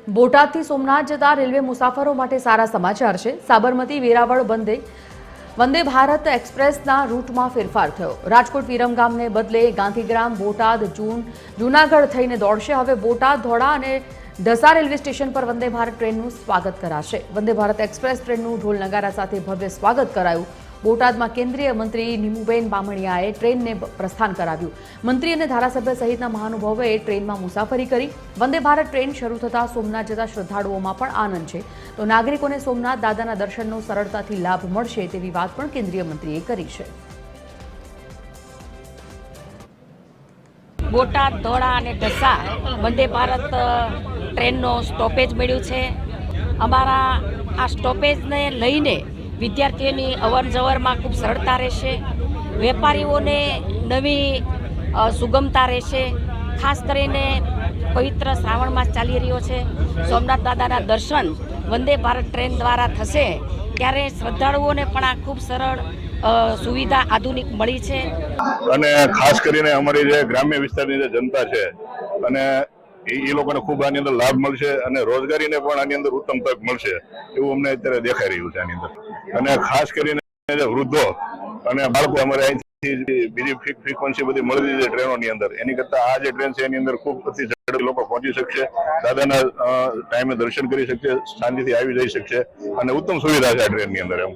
બોટાદથી સોમનાથ જતા રેલવે મુસાફરો માટે સારા સમાચાર છે। સાબરમતી વેરાવળ વંદે ભારત એક્સપ્રેસના રૂટમાં ફેરફાર થયો। રાજકોટ વિરમગામને બદલે ગાંધીગ્રામ બોટાદ જૂનાગઢ થઈને દોડશે। હવે બોટાદ ધોળા અને ઢસા રેલવે સ્ટેશન પર વંદે ભારત ટ્રેનનું સ્વાગત કરાશે। વંદે ભારત એક્સપ્રેસ ટ્રેનનું ઢોલ નગારા સાથે ભવ્ય સ્વાગત કરાયું। બોટાદમાં કેન્દ્રીય મંત્રી નીમુબેન બામણિયાએ ટ્રેનને પ્રસ્થાન કરાવ્યું। મંત્રી અને ધારાસભ્ય સહિતના મહાનુભાવોએ ટ્રેનમાં મુસાફરી કરી। વંદે ભારત ટ્રેન શરૂ થતાં સોમનાથ જતા શ્રદ્ધાળુઓમાં પણ આનંદ છે, તો નાગરિકોને સોમનાથ દાદાના દર્શનનો સરળતાથી લાભ મળશે તેવી વાત પણ કેન્દ્રીય મંત્રીએ કરી છે। બોટાદ ધોળા અને ઢસા વંદે ભારત ટ્રેનનો સ્ટોપેજ મળ્યું છે। અમારા આ સ્ટોપેજને લઈને વિદ્યાર્થીઓની અવર જવરમાં ખૂબ સરળતા રહેશે। વેપારીઓને નવી સુગમતા રહેશે। ખાસ કરીને પવિત્ર શ્રાવણ માસ ચાલી રહ્યો છે। સોમનાથ દાદાના દર્શન વંદે ભારત ટ્રેન દ્વારા થશે, ત્યારે શ્રદ્ધાળુઓને પણ આ ખૂબ સરળ સુવિધા આધુનિક મળી છે। અને ખાસ કરીને અમારી જે ગ્રામ્ય વિસ્તારની જે જનતા છે અને એ લોકોને ખૂબ આની અંદર લાભ મળશે અને રોજગારીને પણ આની અંદર ઉત્તમ તક મળશે એવું અમને અત્યારે દેખાઈ રહ્યું છે આની અંદર। અને ખાસ કરીને જે વૃદ્ધો અને બાળકો અમારે અહીંથી બીજી ફ્રીક્વન્સી બધી મળી છે ટ્રેનોની અંદર, એની કરતા આ જે ટ્રેન છે એની અંદર ખૂબ અતિ ઝડપી લોકો પહોંચી શકશે, દાદાના ટાઈમે દર્શન કરી શકશે, શાંતિથી આવી જઈ શકશે અને ઉત્તમ સુવિધા છે આ ટ્રેનની અંદર એમ।